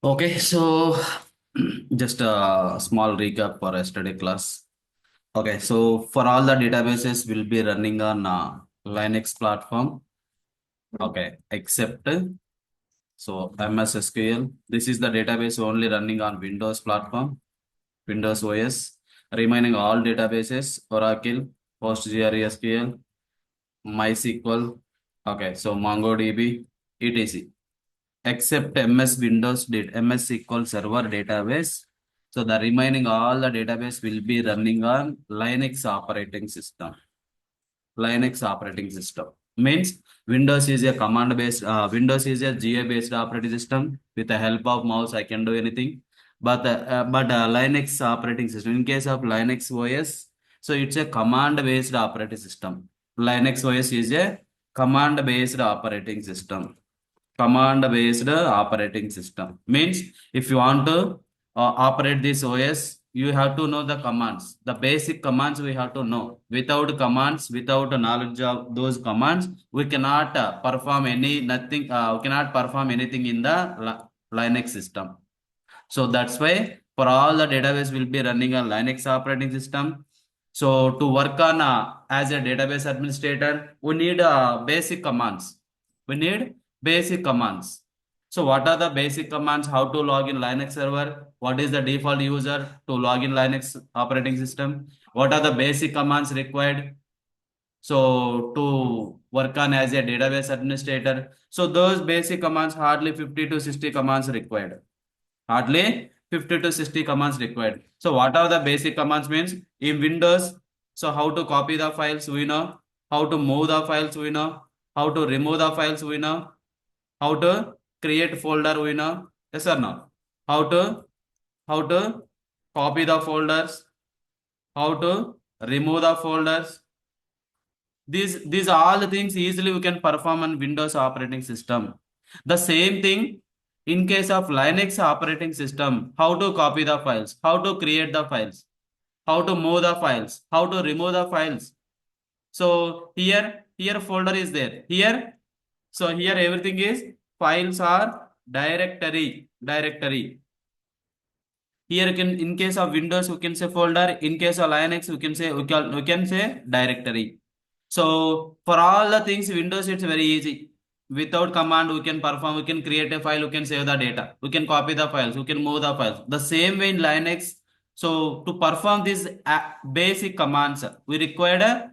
Okay, so just a small recap for yesterday class. Okay, so for all the databases will be running on Linux platform. Okay, except MS SQL. This is the database only running on Windows platform, Windows OS. Remaining all databases, Oracle, PostgreSQL, MySQL. Okay, so MongoDB, etc. Except MS Windows did MS SQL Server database. So the remaining all the database will be running on Linux operating system. Linux operating system means Windows is a command based. Windows is a GA based operating system. With the help of mouse, I can do anything. But Linux operating system. In case of Linux OS, so it's a command based operating system. Linux OS is a command based operating system. Command based operating system means if you want to operate this OS, you have to know the commands, the basic commands we have to know. Without commands, without knowledge of those commands, we cannot perform any nothing, we cannot perform anything in the Linux system. So that's why for all the database will be running on Linux operating system. So to work on as a database administrator, we need basic commands. We need basic commands. So what are the basic commands? How to log in Linux server? What is the default user to log in Linux operating system? What are the basic commands required? So to work on as a database administrator. So those basic commands, hardly 50 to 60 commands required. Hardly 50 to 60 commands required. So what are the basic commands means in Windows? So how to copy the files we know, how to move the files we know, how to remove the files we know, how to create folder we know. Yes or no? How to copy the folders, how to remove the folders. These are all the things easily we can perform on Windows operating system. The same thing in case of Linux operating system, how to copy the files, how to create the files, how to move the files, how to remove the files. So here folder is there. Here everything is files are directory. Here you can, in case of Windows we can say folder, in case of Linux we can say directory. So for all the things Windows, it's very easy. Without command we can perform, we can create a file, we can save the data, we can copy the files, we can move the files. The same way in Linux. So to perform these basic commands, we require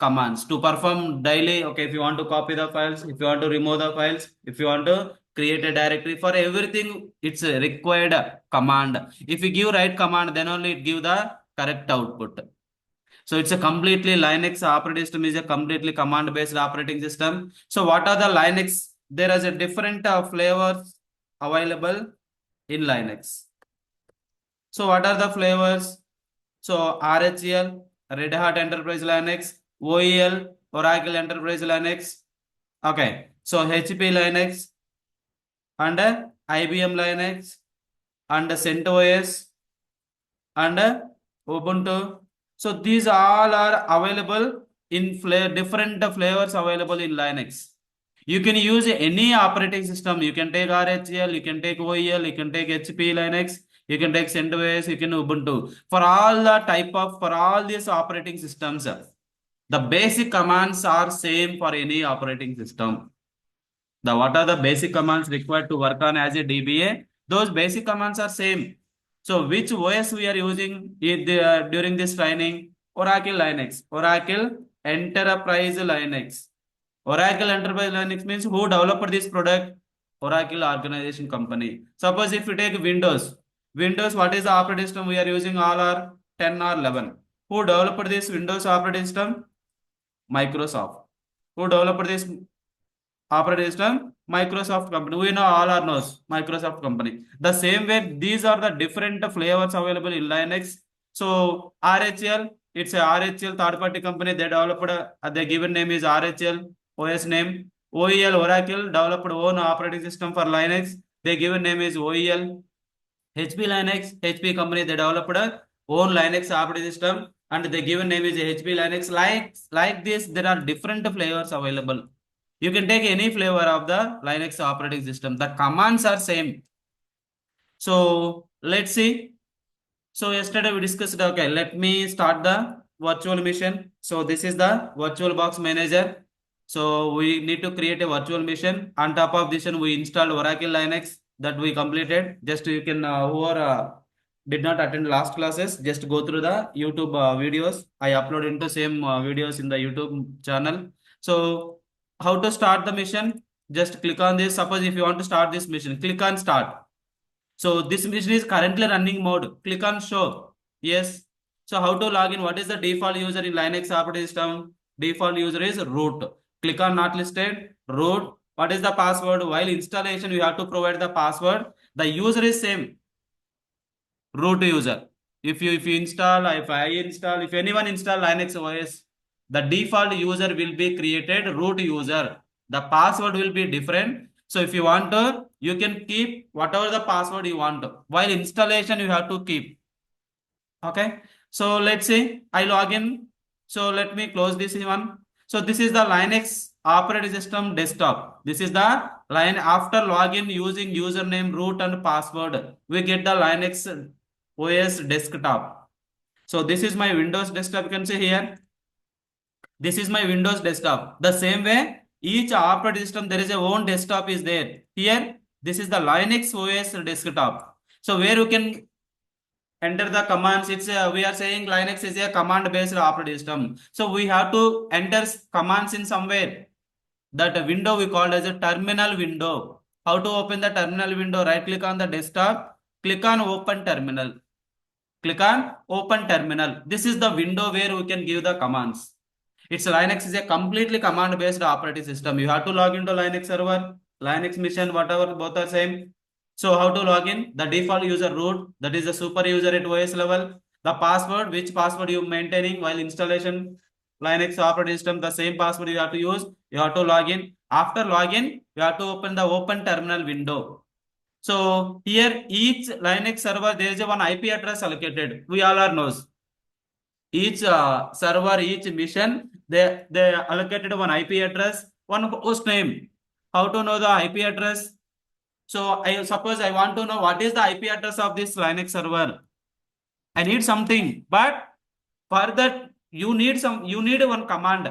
commands to perform daily. Okay, if you want to copy the files, if you want to remove the files, if you want to create a directory, for everything it's a required command. If you give right command, then only it give the correct output. So it's a completely Linux operating system is a completely command based operating system. So what are the Linux? There is a different flavors available in Linux. So what are the flavors? So RHEL, Red Hat Enterprise Linux, OEL, Oracle Enterprise Linux. Okay. So HP Linux and IBM Linux and CentOS and Ubuntu. So these all are available in different flavors available in Linux. You can use any operating system. You can take RHEL, you can take OEL, you can take HP Linux, you can take CentOS, you can Ubuntu. For all these operating systems, the basic commands are same for any operating system. What are the basic commands required to work on as a DBA? Those basic commands are same. So which OS we are using during this training? Oracle Linux, Oracle Enterprise Linux. Oracle Enterprise Linux means who developed this product? Oracle organization company. Suppose if you take Windows, what is the operating system we are using? All are 10 or 11. Who developed this Windows operating system? Microsoft. Who developed this operating system? Microsoft company. We know all are knows Microsoft company. The same way, these are the different flavors available in Linux. So RHL, it's a RHL third party company. They developed the given name is RHL OS name. OEL Oracle developed own operating system for Linux. Their given name is OEL. HP Linux, HP company, they developed a own Linux operating system and the given name is HP Linux. Like this, there are different flavors available. You can take any flavor of the Linux operating system. The commands are same. So let's see. So yesterday we discussed, okay, let me start the virtual machine. So this is the virtual box manager. So we need to create a virtual machine. On top of this one, we installed Oracle Linux that we completed. Just you can, who are did not attend last classes, just go through the YouTube videos. I upload into same videos in the YouTube channel. So how to start the mission? Just click on this. Suppose if you want to start this mission, click on start. So this machine is currently running mode. Click on show. Yes. So how to log in? What is the default user in Linux operating system? Default user is root. Click on not listed. Root. What is the password? While installation, you have to provide the password. The user is same. Root user. If you install, if I install, if anyone install Linux OS, the default user will be created root user. The password will be different. So if you want to, you can keep whatever the password you want to. While installation, you have to keep. Okay. So let's say I log in. So let me close this one. So this is the Linux operating system desktop. This is the line after login using username, root and password. We get the Linux OS desktop. So this is my Windows desktop. You can see here. This is my Windows desktop. The same way, each operating system there is a own desktop is there. Here, this is the Linux OS desktop. So where you can enter the commands. It's we are saying Linux is a command based operating system. So we have to enter commands in somewhere. That window we called as a terminal window. How to open the terminal window? Right click on the desktop, click on open terminal. Click on open terminal. This is the window where we can give the commands. It's Linux is a completely command based operating system. You have to log into Linux server, Linux mission, whatever, both are same. So how to log in? The default user root, that is the super user at OS level. The password, which password you maintaining while installation Linux operating system, the same password you have to use. You have to log in. After login, you have to open the open terminal window. So here each Linux server there is a one IP address allocated. We all are knows. Each server, each mission, they allocated one IP address, one host name. How to know the IP address? So I suppose I want to know what is the IP address of this Linux server. I need something, but for that you need one command.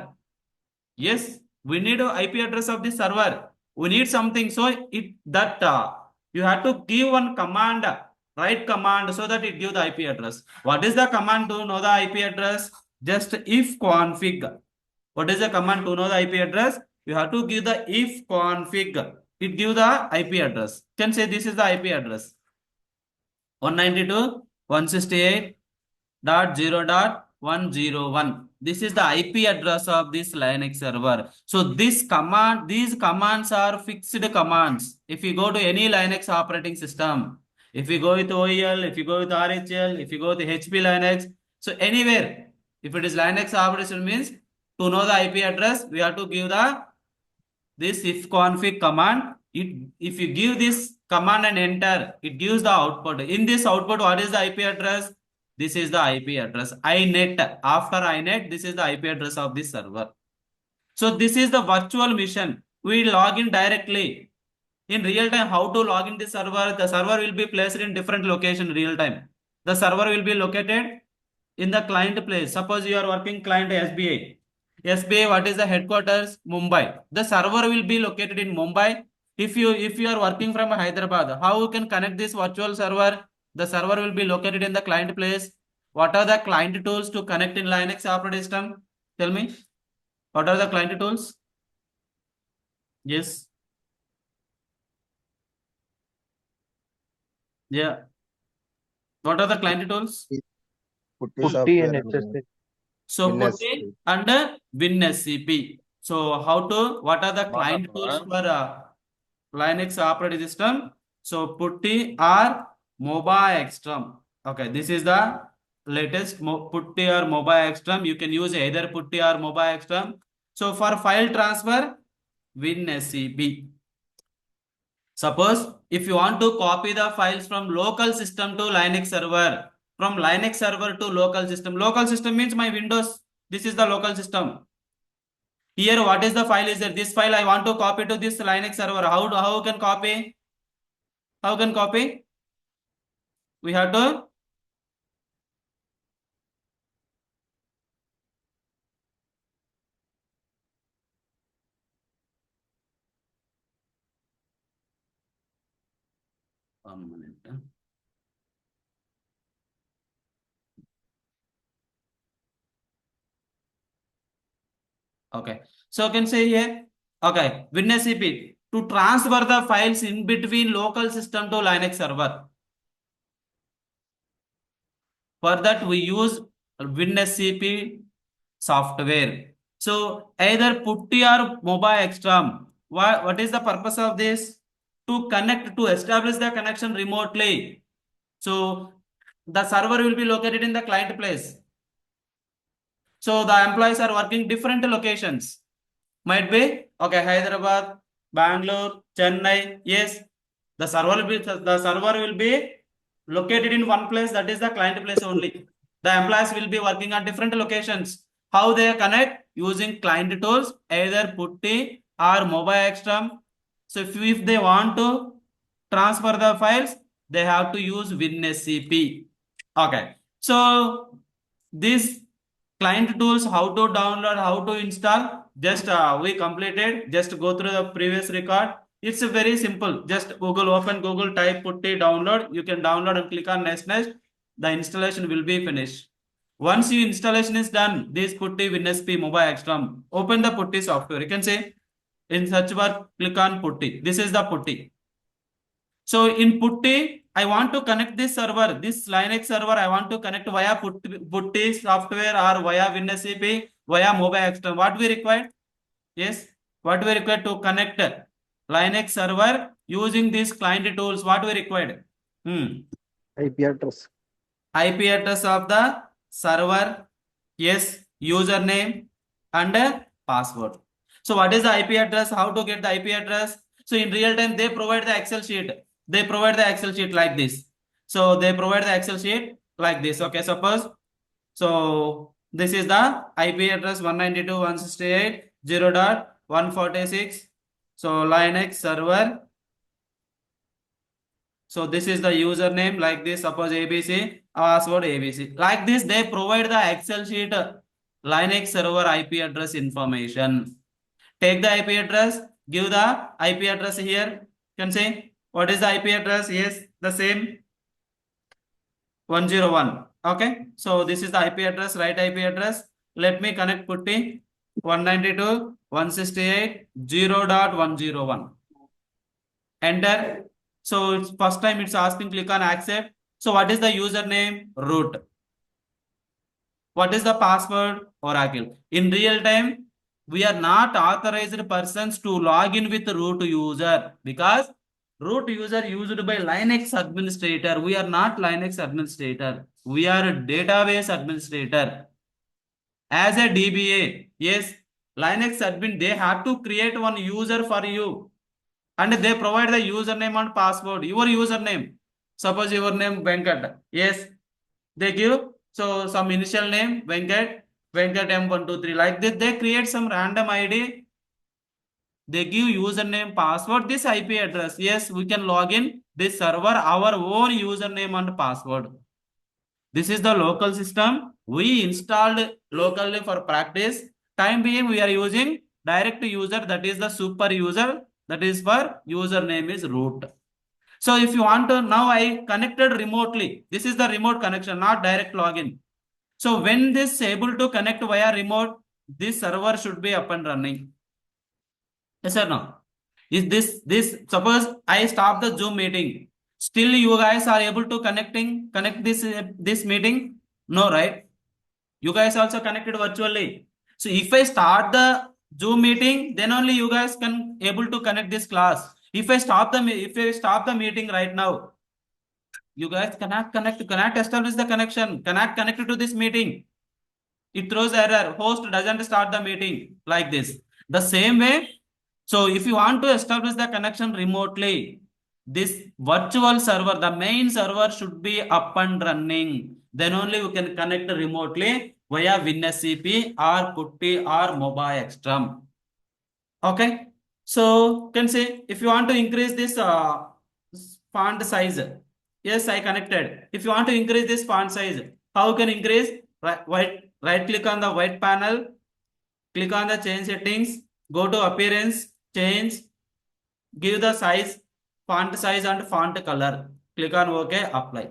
Yes, we need a IP address of the server. We need something. So it that you have to give one command, right command, so that it give the IP address. What is the command to know the IP address? Just if config. What is the command to know the IP address? You have to give the if config. It give the IP address. You can say this is the IP address. 192.168.0.101. This is the IP address of this Linux server. So these commands are fixed commands. If you go to any Linux operating system, if you go with OEL, if you go with RHL, if you go with HP Linux, so anywhere, if it is Linux operating system means to know the IP address, we have to give the this if config command. If you give this command and enter, it gives the output. In this output, what is the IP address? This is the IP address. INET. After INET, this is the IP address of this server. So this is the virtual machine. We log in directly. In real time, how to log in the server? The server will be placed in different location real time. The server will be located in the client place. Suppose you are working client SBA. SBA, what is the headquarters? Mumbai. The server will be located in Mumbai. If you are working from Hyderabad, how you can connect this virtual server? The server will be located in the client place. What are the client tools to connect in Linux operating system? Tell me. What are the client tools? Yes. Yeah. What are the client tools? Putty Putty and software HSP. So Putty and WinSCP. So what are the client tools for Linux operating system? So Putty or Mobile Extreme. Okay, this is the latest Putty or Mobile Extreme. You can use either Putty or Mobile Extreme. So for file transfer, WinSCP. Suppose if you want to copy the files from local system to Linux server, from Linux server to local system means my Windows. This is the local system. Here, what is the file is there? This file I want to copy to this Linux server. How can copy? How can copy? We have to 1 minute. Okay. So you can say here, okay, WinSCP to transfer the files in between local system to Linux server. For that, we use WinSCP software. So either putty or mobile extram. What is the purpose of this? To connect, to establish the connection remotely. So the server will be located in the client place. So the employees are working different locations. Might be okay, Hyderabad, Bangalore, Chennai. Yes, the server will be located in one place, that is the client place only. The employees will be working on different locations. How they connect? Using client tools, either putty or mobile extram. So if they want to transfer the files, they have to use WinSCP. Okay. So this client tools, how to download, how to install, just we completed. Just go through the previous record. It's very simple. Just Google, open Google, type putty, download. You can download and click on next. The installation will be finished. Once your installation is done, this putty WinSP mobile extram. Open the putty software. You can say in search bar, click on putty. This is the putty. So in putty, I want to connect this server, this Linux server, I want to connect via putty software or via WinSCP, via mobile external. What we require? Yes, what we require to connect Linux server using these client tools? What we required? IP address. IP address of the server, yes, username and password. So what is the IP address? How to get the IP address? So in real time, they provide the Excel sheet. They provide the Excel sheet like this. So they provide the Excel sheet like this. Okay, suppose. So this is the IP address 192.168.0.146. So Linux server. So this is the username like this. Suppose ABC, password ABC. Like this, they provide the Excel sheet Linux server IP address information. Take the IP address, give the IP address here. You can say what is the IP address? Yes, the same 101. Okay, so this is the IP address, right IP address. Let me connect putty 192.168.0.101. Enter. So it's first time it's asking, click on accept. So what is the username? Root. What is the password? Oracle. In real time, we are not authorized persons to log in with root user because root user used by Linux administrator. We are not Linux administrator. We are a database administrator. As a DBA, yes, Linux admin, they have to create one user for you and they provide the username and password. Your username, suppose your name Venkat, yes, they give so some initial name Venkat M123 like this. They create some random ID. They give username, password, this IP address. Yes, we can log in this server our own username and password. This is the local system we installed locally for practice. Time being, we are using direct user, that is the super user, that is for username is root. So if you want to, now I connected remotely. This is the remote connection, not direct login. So when this able to connect via remote, this server should be up and running. Yes or no? Is this suppose I stop the Zoom meeting, still you guys are able to connect this meeting? No, right? You guys also connected virtually. So if I start the Zoom meeting, then only you guys can able to connect this class. If I stop the meeting right now, you guys cannot establish the connection, cannot connect to this meeting. It throws error. Host doesn't start the meeting like this. The same way. So if you want to establish the connection remotely, this virtual server, the main server should be up and running. Then only you can connect remotely via WinSCP or Putty or mobile extram. Okay. So can say if you want to increase this font size, Yes, I connected. If you want to increase this font size, how can increase? Right click on the white panel, click on the change settings, go to appearance, change, give the size, font size and font color. Click on OK, apply.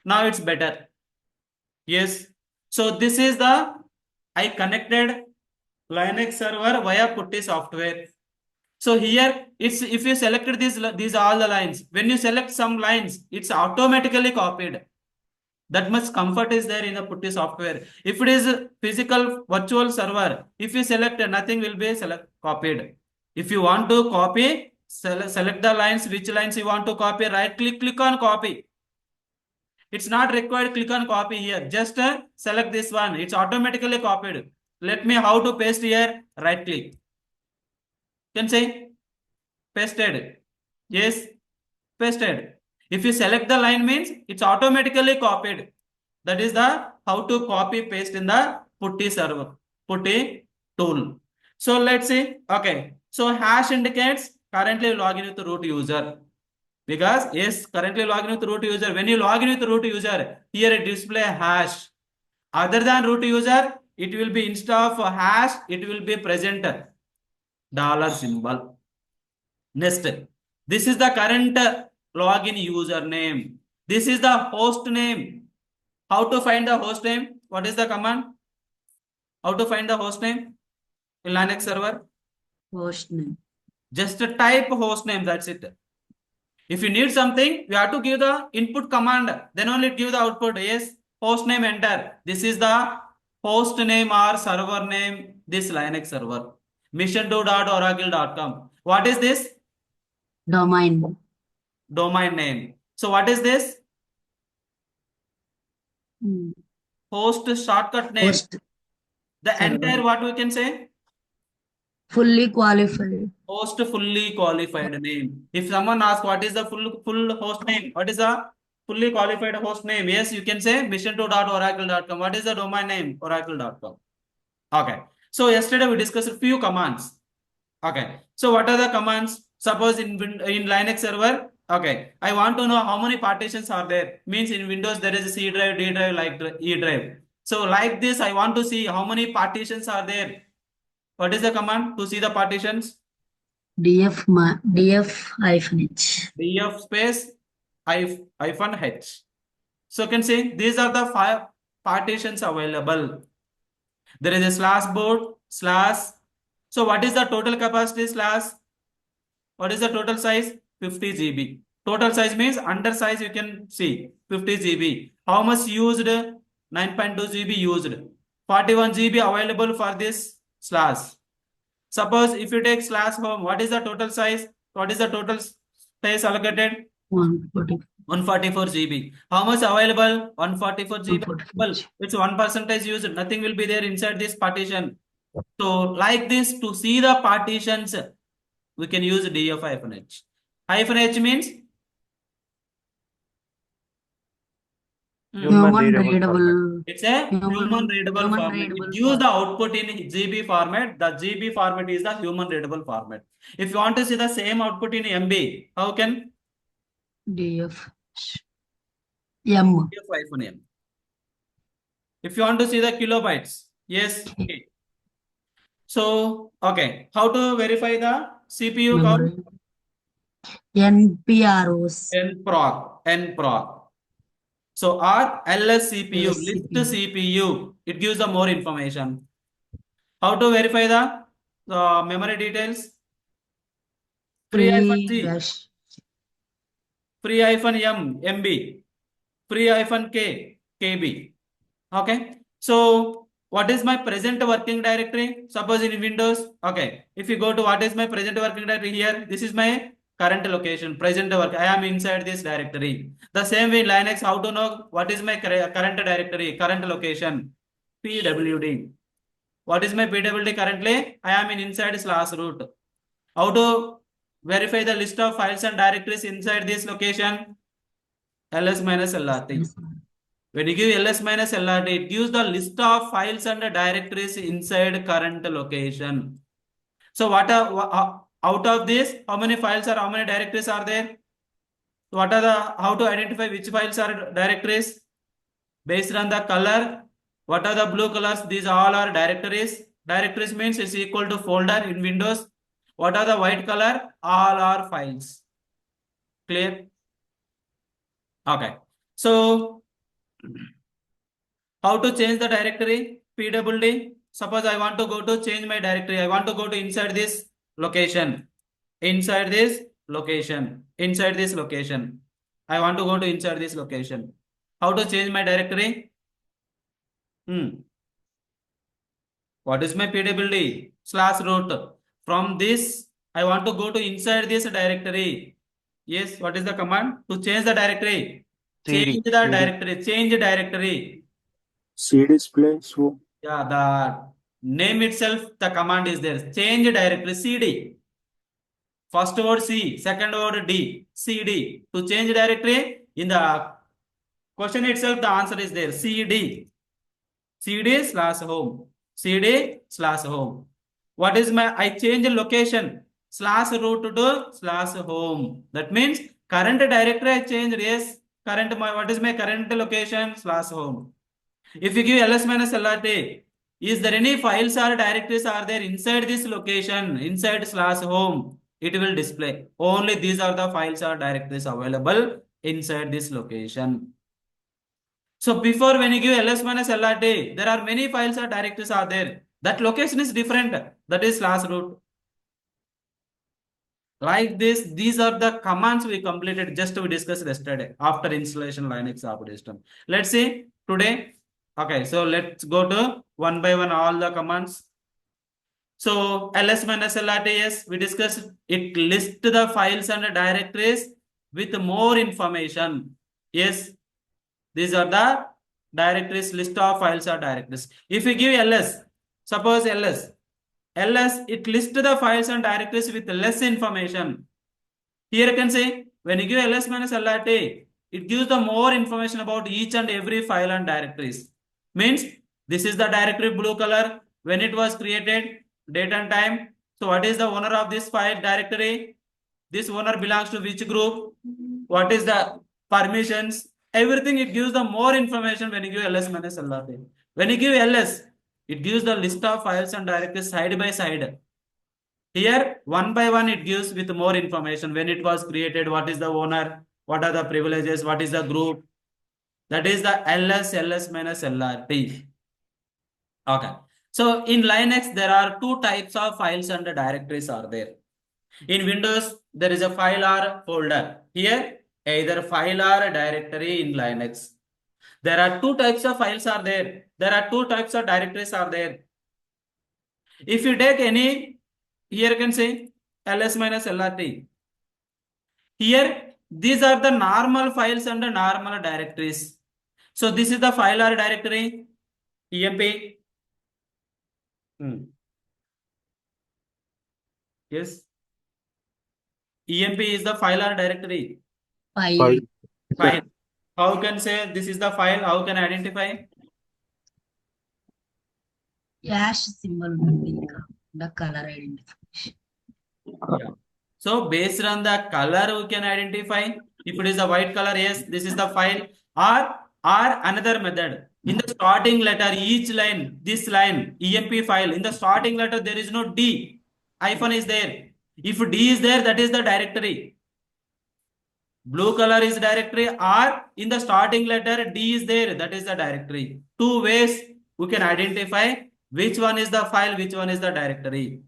Now it's better. Yes. So this is the I connected Linux server via Putty software. So here it's if you selected these all the lines. When you select some lines, it's automatically copied. That much comfort is there in the Putty software. If it is a physical virtual server, if you select nothing will be copied. If you want to copy, select the lines, which lines you want to copy, right click on copy. It's not required click on copy here. Just select this one. It's automatically copied. Let me how to paste here. Right click. Can say pasted. Yes, pasted. If you select the line means it's automatically copied. That is the how to copy paste in the Putty server, Putty tool. So let's see. Okay. So hash indicates currently login with root user. Because yes, currently login with root user. When you log in with root user, here it display hash. Other than root user, it will be instead of hash, it will be present dollar symbol. Next, this is the current login username. This is the host name. How to find the host name? What is the command? How to find the host name in Linux server? Host name. Just type host name. That's it. If you need something, you have to give the input command. Then only give the output. Yes, host name enter. This is the host name or server name. This Linux server. mission2.oracle.com. What is this? Domain. Domain name. So what is this? Host shortcut name. Host The server. entire what we can say? Fully qualified. Host fully qualified name. If someone asks what is the full host name, what is the fully qualified host name? Yes, you can say mission2.oracle.com. What is the domain name? Oracle.com. Okay. So yesterday we discussed a few commands. Okay. So what are the commands? Suppose in Linux server, okay, I want to know how many partitions are there. Means in Windows there is a C drive, D drive, like E drive. So like this, I want to see how many partitions are there. What is the command to see the partitions? df-h. Df space hyphen h. So you can see these are the 5 partitions available. There is a slash board slash. So what is the total capacity slash? What is the total size? 50 GB. Total size means under size you can see 50 GB. How much used? 9.2 GB used. 41 GB available for this slash. Suppose if you take slash home, what is the total size? What is the total space allocated? 140. 144 GB. How much available? 144 GB. 144. It's 1% used. Nothing will be there inside this partition. So like this, to see the partitions, we can use df-h. -h means Human readable. it's a human readable format. It gives the output in GB format. The GB format is the human readable format. If you want to see the same output in MB, how can? df m. df-m. If you want to see the kilobytes, yes. Okay. So, okay. How to verify the CPU count? npros. nproc. So, or LSCPU, list CPU. It gives the more information. How to verify the memory details? Free-c, free-m, MB, free-k, KB. Okay. So, what is my present working directory? Suppose in Windows, okay. If you go to what is my present working directory here, this is my current location, present work. I am inside this directory. The same way in Linux, how to know what is my current directory, current location? PWD. What is my PWD currently? I am in inside slash root. How to verify the list of files and directories inside this location? ls-lrt. When you give ls-lrt, it gives the list of files and directories inside current location. So what are out of this, how many files or how many directories are there? What are the, how to identify which files are directories? Based on the color. What are the blue colors? These all are directories. Directories means is equal to folder in Windows. What are the white color? All are files. Clear? Okay. So how to change the directory? PWD. Suppose I want to go to change my directory. I want to go to inside this location. Inside this location. Inside this location. I want to go to inside this location. How to change my directory? What is my PWD? Slash root. From this, I want to go to inside this directory. Yes, what is the command? To change the directory. Change the directory. Change directory. CD space home. Yeah, the name itself, the command is there. Change directory. CD. First word C, second word D. CD. To change directory, in the question itself, the answer is there. CD. CD slash home. CD slash home. What is my, I change location slash root to slash home. That means current directory I changed. Yes, current, my, what is my current location slash home. If you give ls minus lrt, is there any files or directories are there inside this location, inside slash home? It will display only these are the files or directories available inside this location. So before, when you give ls minus lrt, there are many files or directories are there. That location is different. That is slash root. Like this, these are the commands we completed, just we discussed yesterday after installation Linux operating system. Let's see today. Okay, so let's go to one by one all the commands. So ls minus lrt, yes, we discussed it lists the files and directories with more information. Yes, these are the directories, list of files or directories. If we give ls, suppose ls, it lists the files and directories with less information. Here you can say, when you give ls minus lrt, it gives the more information about each and every file and directories. Means this is the directory blue color when it was created, date and time. So what is the owner of this file directory? This owner belongs to which group? What is the permissions? Everything it gives the more information when you give ls minus lrt. When you give ls, it gives the list of files and directories side by side. Here, one by one, it gives with more information. When it was created, what is the owner, what are the privileges, what is the group. That is the ls minus lrt. Okay. So in Linux, there are two types of files and directories are there. In Windows, there is a file or folder. Here, either file or directory in Linux. There are two types of files are there. There are two types of directories are there. If you take any, here you can say ls minus lrt. Here, these are the normal files and the normal directories. So this is the file or directory, emp. Yes. emp is the file or directory. File. File. How can say this is the file? How can identify? Hash symbol will be the color identification. Yeah. So based on the color, we can identify. If it is a white color, yes, this is the file. Or another method. In the starting letter, each line, this line, emp file, in the starting letter, there is no D. Hyphen is there. If D is there, that is the directory. Blue color is directory, or in the starting letter D is there, that is the directory. Two ways we can identify which one is the file, which one is the directory.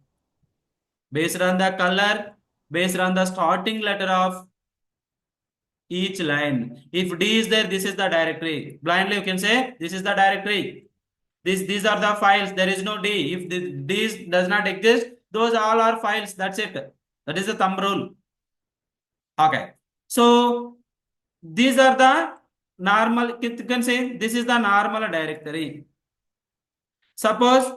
Based on the color, based on the starting letter of each line. If D is there, this is the directory. Blindly you can say this is the directory. These are the files. There is no D. If D does not exist, those all are files. That's it. That is the thumb rule. Okay. So these are the normal. You can say this is the normal directory. Suppose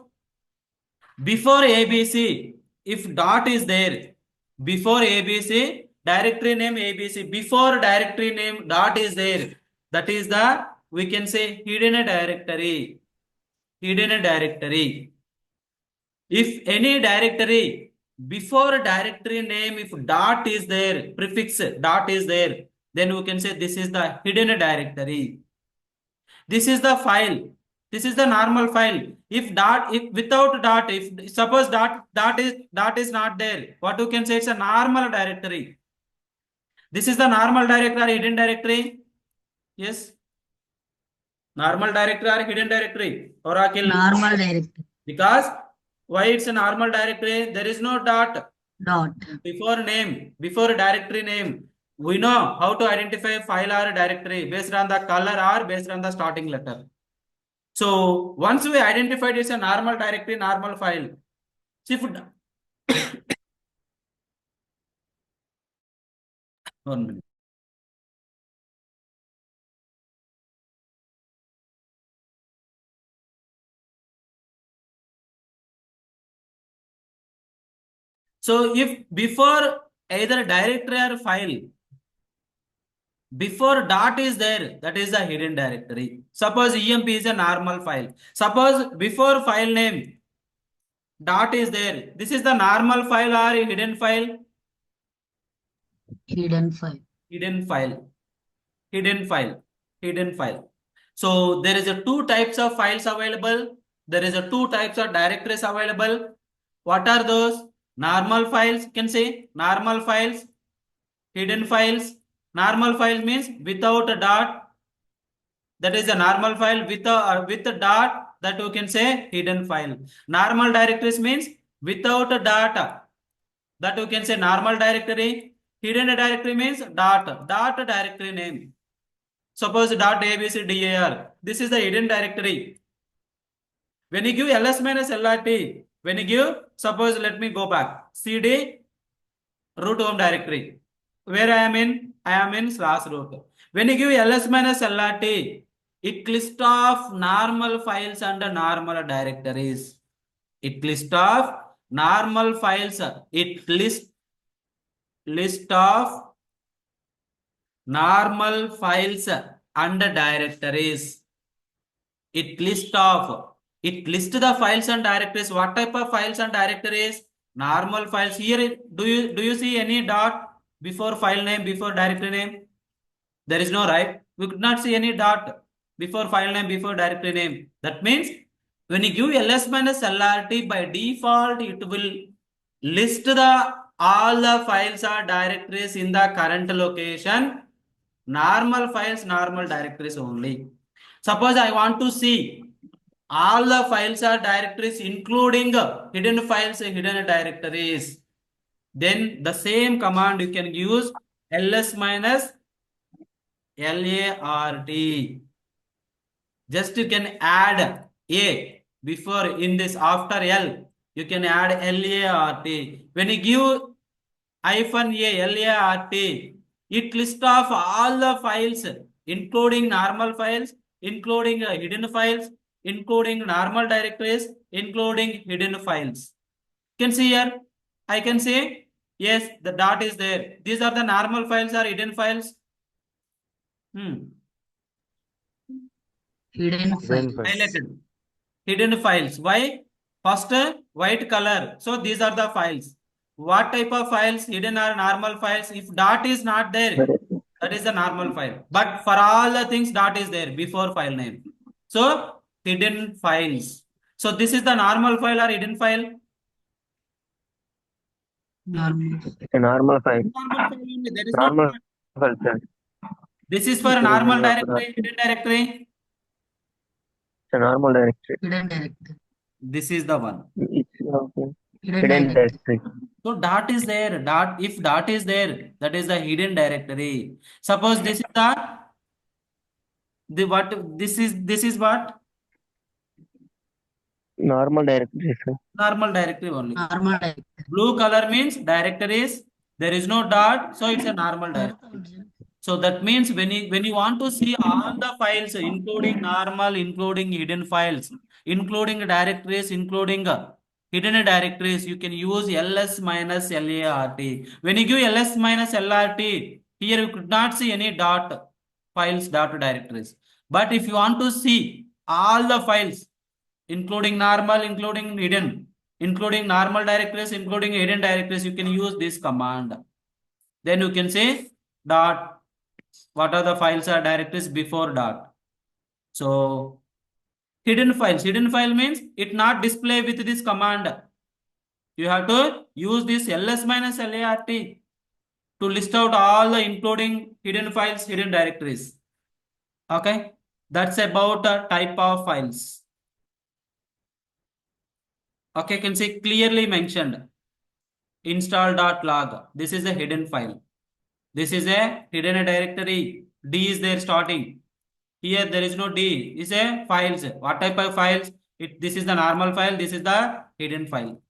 before ABC, if dot is there, before ABC, directory name ABC, before directory name dot is there, that is the, we can say, hidden directory. Hidden directory. If any directory, before directory name, if dot is there, prefix dot is there, then you can say this is the hidden directory. This is the file. This is the normal file. If without dot, if suppose dot is not there, what you can say, it's a normal directory. This is the normal directory or hidden directory. Yes. Normal directory or hidden directory. Oracle. Normal directory. Because why it's a normal directory? There is no dot Dot. before name, before directory name. We know how to identify file or directory based on the color or based on the starting letter. So once we identified it's a normal directory, normal file. See, if 1 minute. So if before either directory or file, before dot is there, that is the hidden directory. Suppose emp is a normal file. Suppose before file name dot is there, this is the normal file or hidden file? Hidden file. Hidden file. Hidden file. Hidden file. So there is a two types of files available. There is a two types of directories available. What are those? Normal files, you can say normal files, hidden files. Normal file means without a dot, that is a normal file. With a dot, that you can say hidden file. Normal directories means without a dot, that you can say normal directory. Hidden directory means dot directory name. Suppose dot abcdar. This is the hidden directory. When you give ls minus lrt, when you give, suppose let me go back, cd root home directory. Where I am in? I am in /root. When you give ls minus lrt, it list of normal files and normal directories. It list of normal files. It list of normal files and directories. It lists the files and directories. What type of files and directories? Normal files. Here, do you see any dot before file name, before directory name? There is no, right? We could not see any dot before file name, before directory name. That means when you give ls minus lrt, by default it will list the all the files or directories in the current location. Normal files, normal directories only. Suppose I want to see all the files or directories including hidden files, hidden directories. Then the same command you can use ls minus lart. Just you can add a before in this after l. You can add lart. When you give -a lart, it lists of all the files, including normal files, including hidden files, including normal directories, including hidden files. You can see here, I can say, yes, the dot is there. These are the normal files or hidden files. Hidden file. Highlighted. Hidden files. Why? First, white color. So these are the files. What type of files? Hidden or normal files? If dot is not there, that is the normal file. But for all the things, dot is there before file name. So hidden files. So this is the normal file or hidden file? Normal. A normal file. Normal file only. There is Normal no. file, sir. This is for There is normal any directory, hidden directory. It's a normal directory. Hidden directory. This is the one. It's okay. Hidden Hidden directory. directory. So dot is there. If dot is there, that is the hidden directory. Suppose this is the what? This is what? Normal directory, sir. Normal directory only. Normal directory. Blue color means directories. There is no dot, so it's a normal directory. So that means when you want to see all the files, including normal, including hidden files, including directories, including hidden directories, you can use ls minus lart. When you give ls minus lart, here you could not see any dot files, dot directories. But if you want to see all the files, including normal, including hidden, including normal directories, including hidden directories, you can use this command. Then you can say dot What are the files or directories before dot? So hidden files. Hidden file means it not display with this command. You have to use this ls minus lart to list out all the including hidden files, hidden directories. Okay, that's about the type of files. Okay, can see clearly mentioned install.log. This is a hidden file. This is a hidden directory. D is there starting. Here there is no D. Is a files. What type of files? This is the normal file. This is the hidden file.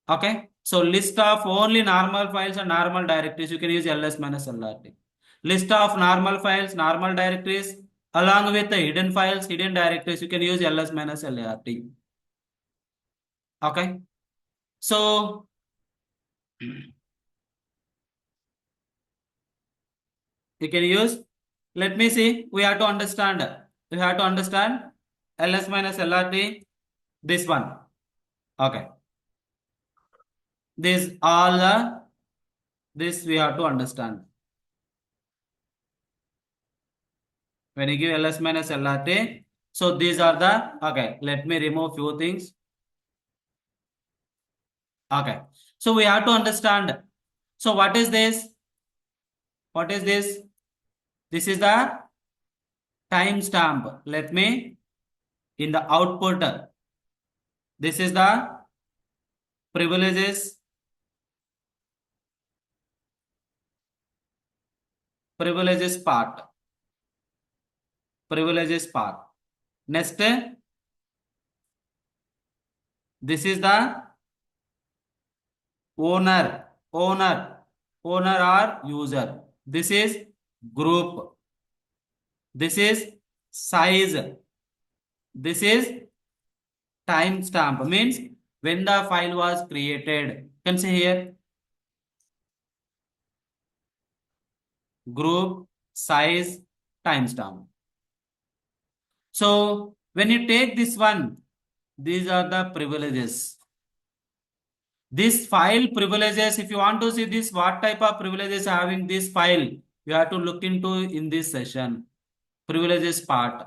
Okay. So list of only normal files and normal directories. You can use ls minus lrt. List of normal files, normal directories, along with the hidden files, hidden directories. You can use ls minus lrt. Okay. So you can use. Let me see. We have to understand. We have to understand ls minus lrt. This one. Okay. This all the this we have to understand. When you give ls minus lrt, so these are the okay. Let me remove few things. Okay. So we have to understand. So what is this? What is this? This is the timestamp. Let me in the output. This is the privileges. Privileges part. Privileges part. Next, this is the owner or user. This is group. This is size. This is timestamp, means when the file was created. You can see here group, size, timestamp. So when you take this one, these are the privileges. This file privileges, if you want to see this, what type of privileges having this file, you have to look into in this session. Privileges part.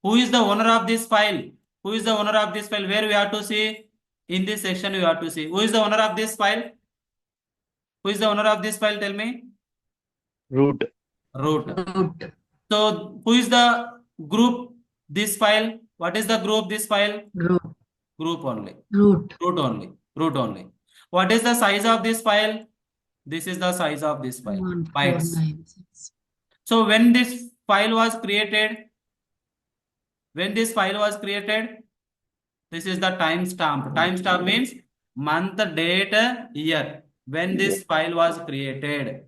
Who is the owner of this file? Who is the owner of this file? Where we have to see in this section, we have to see who is the owner of this file. Who is the owner of this file? Tell me. Root. Root. Root. So who is the group this file? What is the group this file? Root. Group only. Root. Root only. Root only. What is the size of this file? This is the size of this file. Bytes. 1496. So when this file was created, this is the timestamp. Timestamp means month, date, year. When this file was created.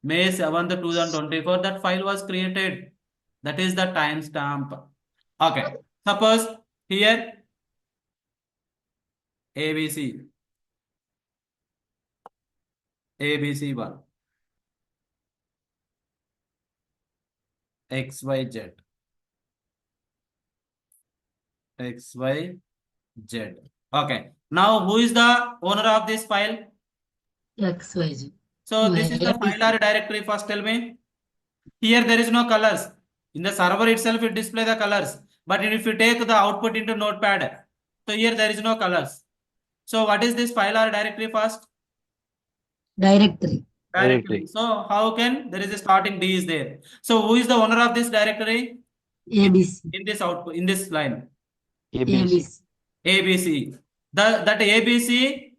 May 7th, 2024, that file was created. That is the timestamp. Okay. Suppose here ABC. ABC1. XYZ. XYZ. Okay. Now who is the owner of this file? XYZ. So this is the file or directory. First tell me. Here there is no colors. In the server itself it display the colors. But if you take the output into notepad, so here there is no colors. So what is this file or directory first? Directory. Directory. So how can there is a starting D is there. So who is the owner of this directory? ABC. In this output, in this line. ABC. ABC. That ABC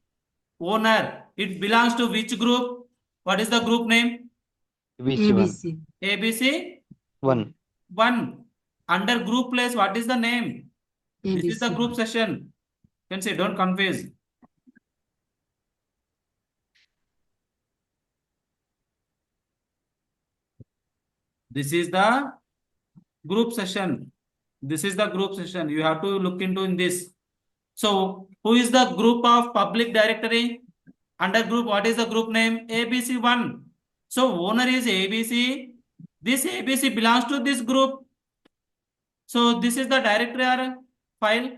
owner, it belongs to which group? What is the group name? ABC. ABC 1. 1. Under group place, what is the name? This is the ABC. group session. You can say, don't confuse. This is the group session. This is the group session. You have to look into in this. So who is the group of public directory? Under group, what is the group name? ABC1. So owner is ABC. This ABC belongs to this group. So this is the directory or file.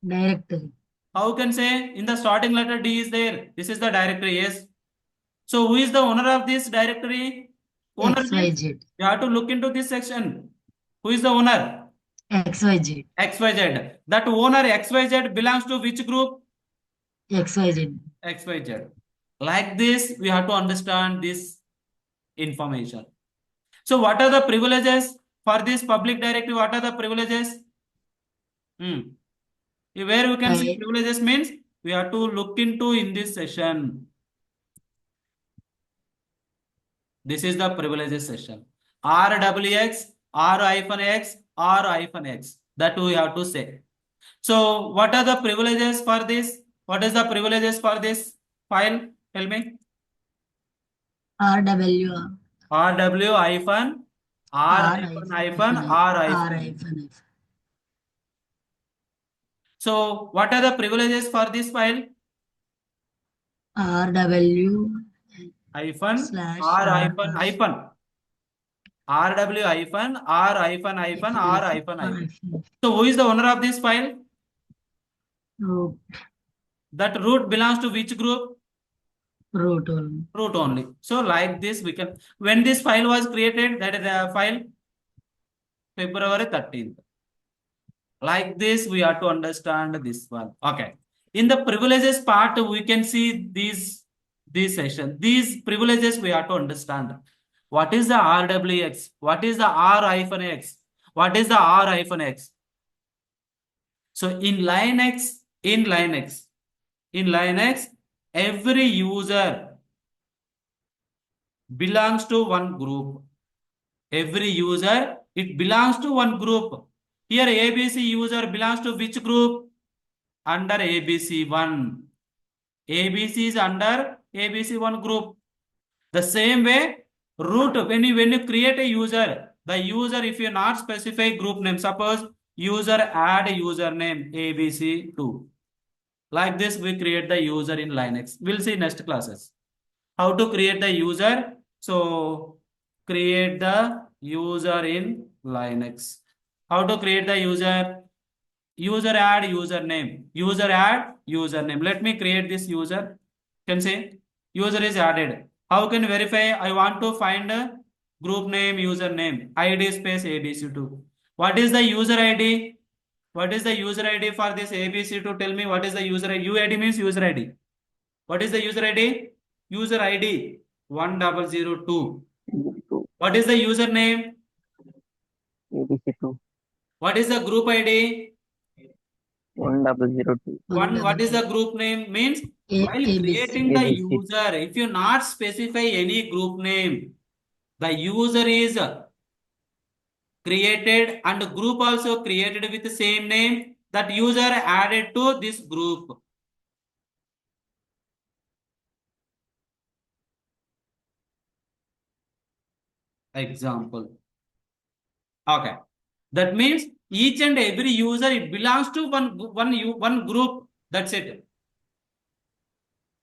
Directory. How can say in the starting letter D is there? This is the directory, yes. So who is the owner of this directory? Owner means XYZ. you have to look into this section. Who is the owner? XYZ. XYZ. That owner XYZ belongs to which group? XYZ. XYZ. Like this, we have to understand this information. So what are the privileges for this public directory? What are the privileges? Where we can see I, privileges means we have to look into in this session. This is the privileges session. RWX, R-X, R-X. That we have to say. So what are the privileges for this? What is the privileges for this file? Tell me. RW. RW hyphen R R hyphen hyphen hyphen hyphen R R hyphen. hyphen. So what are the privileges for this file? RW Hyphen slash R R hyphen hyphen. RW hyphen R hyphen hyphen R hyphen hyphen. So who is the owner of this file? root That root belongs to which group? root only. Root only. So like this we can, when this file was created, that is the file February 13th. Like this we have to understand this one. Okay. In the privileges part, we can see these session. These privileges we have to understand. What is the RWX? What is the R-X? What is the R-X? So in Linux, every user belongs to one group. Every user, it belongs to one group. Here ABC user belongs to which group? Under ABC1. ABC is under ABC1 group. The same way, root, when you create a user, the user, if you not specify group name, suppose user add username ABC2. Like this, we create the user in Linux. We'll see next classes. How to create the user? So, create the user in Linux. How to create the user? User add username. User add username. Let me create this user. Can say user is added. How can verify? I want to find a group name, username, ID space ABC2. What is the user ID? What is the user ID for this ABC2? Tell me what is the user ID? UID means user ID. What is the user ID? User ID 1002. What is the username? ABC2 What is the group ID? 1002. What is the group name? Means while creating the ABC. user, if you not specify any group name, the user is created and group also created with the same name. That user added to this group. Example. Okay. That means each and every user, it belongs to one group. That's it.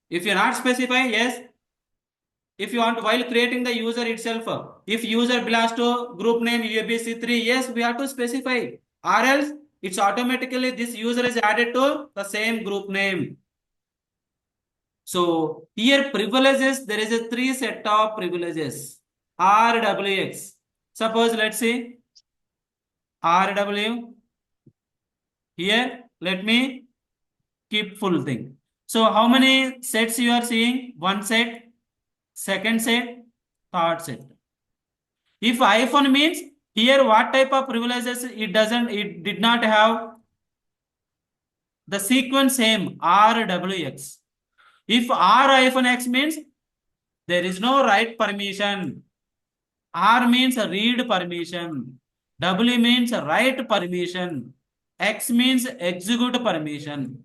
If you not specify, yes. If you want, while creating the user itself, if user belongs to group name ABC3, yes, we have to specify. Or else it's automatically this user is added to the same group name. So here privileges, there is a 3 set of privileges. RWX. Suppose let's see RW. Here, let me keep full thing. So how many sets you are seeing? One set, second set, third set. If iPhone means here what type of privileges it did not have the sequence same RWX. If R-X means there is no write permission. R means read permission. W means write permission. X means execute permission.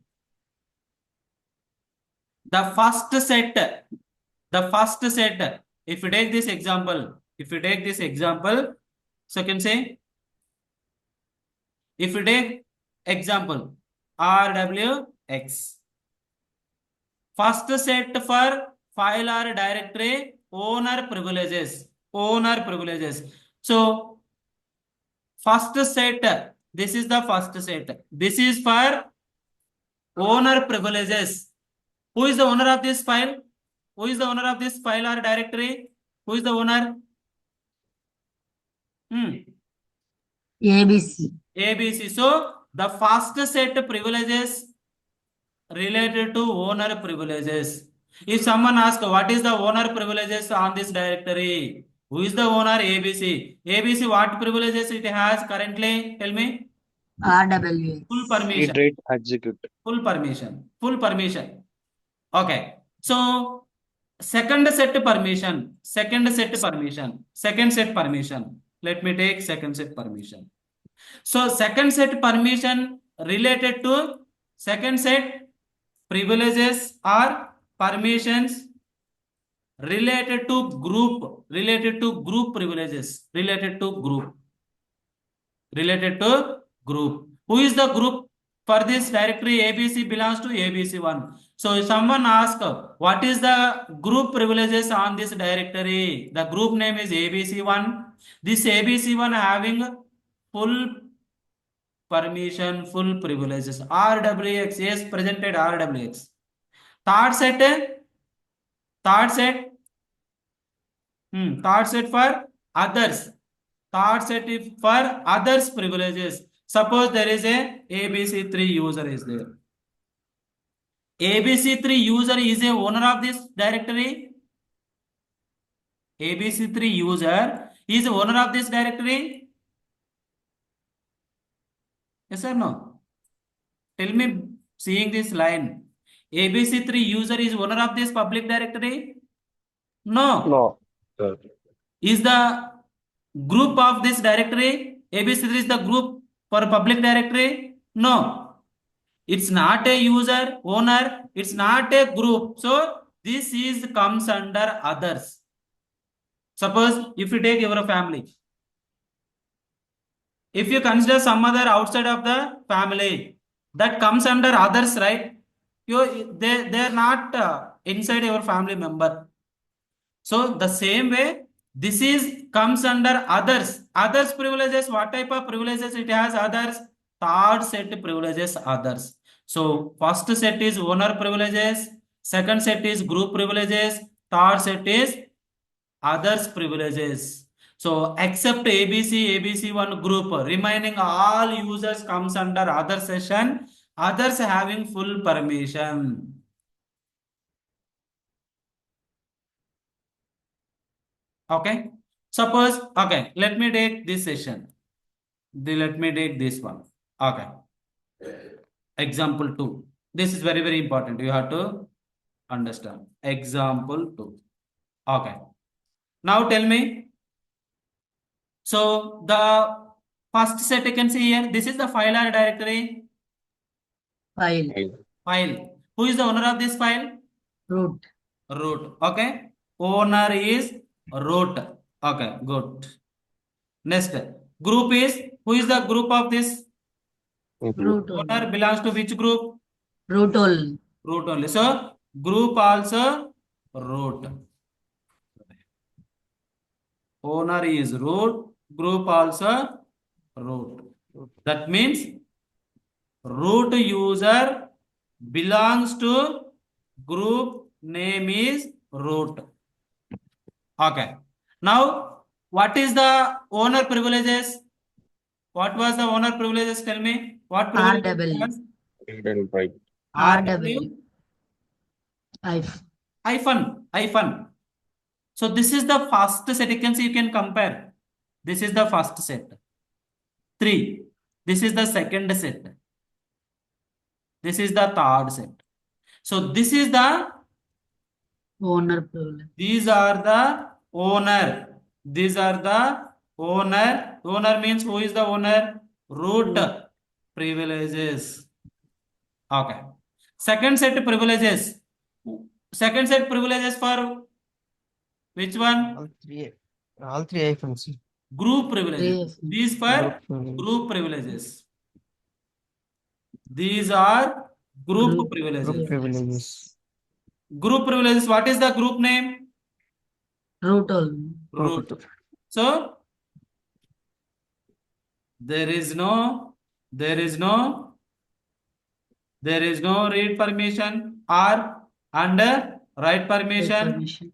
The first set, if you take this example, so you can say, if you take example, RWX, first set for file or directory, owner privileges. So, first set, this is the first set. This is for owner privileges. Who is the owner of this file? Who is the owner of this file or directory? Who is the owner? ABC. ABC. So the first set privileges related to owner privileges. If someone asks what is the owner privileges on this directory, who is the owner? ABC. ABC, what privileges it has currently? Tell me. Full RWX. permission. Read, write, execute. Full permission. Full permission. Okay. So second set permission. Second set permission. Second set permission. Let me take second set permission. So second set permission related to second set privileges or permissions related to group privileges related to group. Who is the group? For this directory ABC belongs to ABC1. So if someone asks what is the group privileges on this directory, the group name is ABC1. This ABC1 having full permission, full privileges. RWX, yes, presented RWX. Third set, third set, third set for others. Third set is for others privileges. Suppose there is a ABC3 user is there. ABC3 user is a owner of this directory. ABC3 user is owner of this directory. Yes or no? Tell me, seeing this line, ABC3 user is owner of this public directory? No. No. Sir. Is the group of this directory? ABC3 is the group for public directory? No. It's not a user, owner, it's not a group. So this is comes under others. Suppose if you take your family, if you consider some other outside of the family, that comes under others, right? They're not inside your family member. So the same way, this is comes under others. Others privileges, what type of privileges it has? Others. Third set privileges others. So first set is owner privileges, second set is group privileges, third set is others privileges. So except ABC1 group, remaining all users comes under other session, others having full permission. Okay. Suppose, okay, let me take this session. Let me take this one. Okay. Example 2. This is very, very important. You have to understand. Example 2. Okay. Now tell me. So the first set you can see here. This is the file or directory. File. File. Who is the owner of this file? Root. Root. Okay. Owner is root. Okay, good. Next. Group is, who is the group of this? Root Owner only. belongs to which group? Root only. Root only. So group also root. Owner is root. Group also root. That means root user belongs to group name is root. Okay. Now, what is the owner privileges? What was the owner privileges? Tell me. What privileges? RW. Read and write. RW hyphen. So this is the first set. You can see, you can compare. This is the first set. 3. This is the second set. This is the third set. So this is the Owner privilege. these are the owner. These are the owner. Owner means who is the owner? Root privileges. Okay. Second set privileges. Second set privileges for which one? All three items. Group privileges. These for Group group privileges. These are group privileges. privileges. Group privileges. What is the group name? Root only. Root. So there is no read permission or under Write Write permission, permission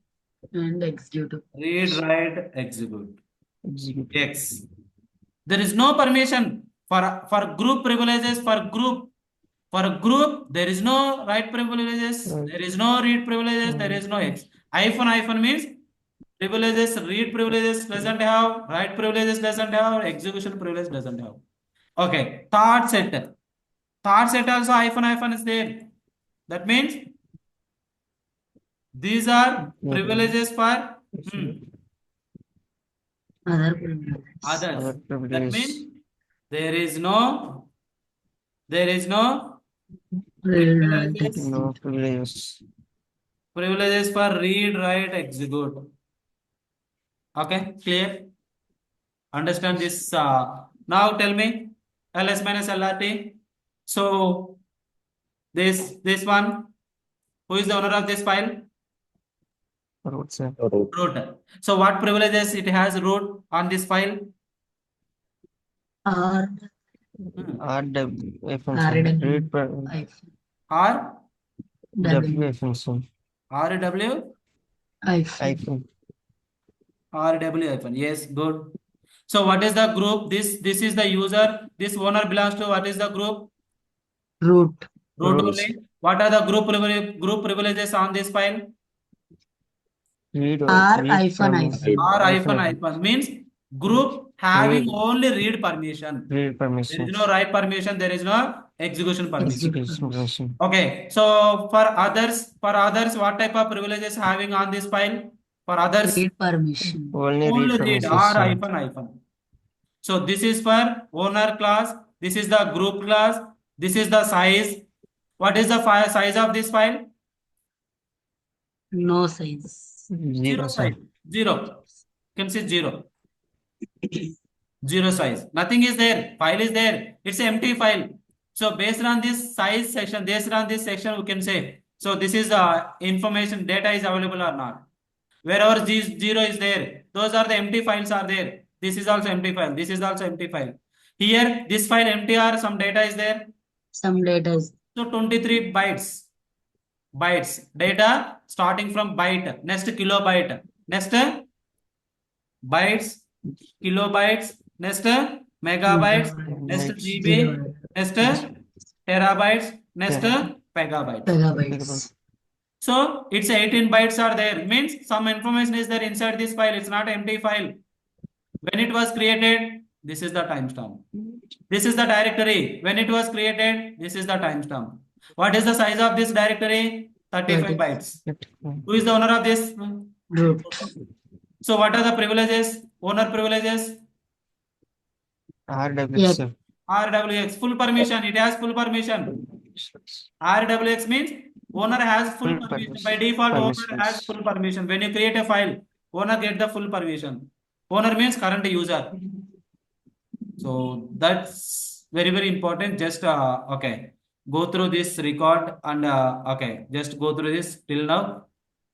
and execute. read, write, execute. Execute. X. There is no permission for group privileges for group. There is no write privileges. Right. There is no read privileges. There is no X. Hyphen means privileges. Read privileges doesn't have. Write privileges doesn't have. Execution privilege doesn't have. Okay. Third set. Third set also hyphen is there. That means these are privileges for Other privileges. others. Other That privileges. means there is no Read, write, privileges, No execute. privileges. privileges for read, write, execute. Okay, clear? Understand this? Now tell me, ls minus lrt. So this one, who is the owner of this file? Root, sir. Root. So what privileges it has root on this file? R, RW function. RW. Read per hyphen, R W function. RW hyphen. RW hyphen. Yes, good. So what is the group? This is the user. This owner belongs to what is the group? Root. Root Root. only. What are the group privileges on this file? Read R read hyphen from- hyphen. R hyphen means group having Read. only read permission. Read There permissions. is no write permission. There is no execution permission. Execution permission. Okay. So for others, what type of privileges having on this file? For others, Read permission. Only only read read permissions. R sir. hyphen. So this is for owner class. This is the group class. This is the size. What is the size of this file? No size. Zero, sir. size. Zero. You can see zero. Zero size. Nothing is there. File is there. It's an empty file. So based on this size section, we can say, so this is information data is available or not. Wherever this zero is there, those are the empty files are there. This is also empty file. This is also empty file. Here, this file empty or some data is there. Some data is So 23 bytes. Data starting from byte. Next kilobyte. Next bytes. Kilobytes. Next megabytes. Next GB. gigabyte. Next terabytes. Next petabytes. Megabytes. So it's 18 bytes are there. Means some information is there inside this file. It's not empty file. When it was created, this is the timestamp. This is the directory. When it was created, this is the timestamp. What is the size of this directory? 35 bytes. Who is the owner of this? Root. So what are the privileges? Owner privileges? RW, Yeah. sir. RWX. Full permission. It has full permission. RWX means owner has full Full permission. permission. By default, owner has Permissions. full permission. When you create a file, owner get the full permission. Owner means current user. So that's very, very important. Just okay, go through this record and okay, just go through this till now.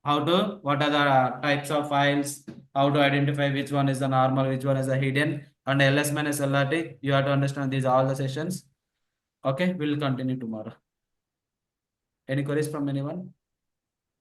What are the types of files? How to identify which one is the normal, which one is the hidden, and ls minus lrt. You have to understand these all the sessions. Okay, we'll continue tomorrow. Any queries from anyone?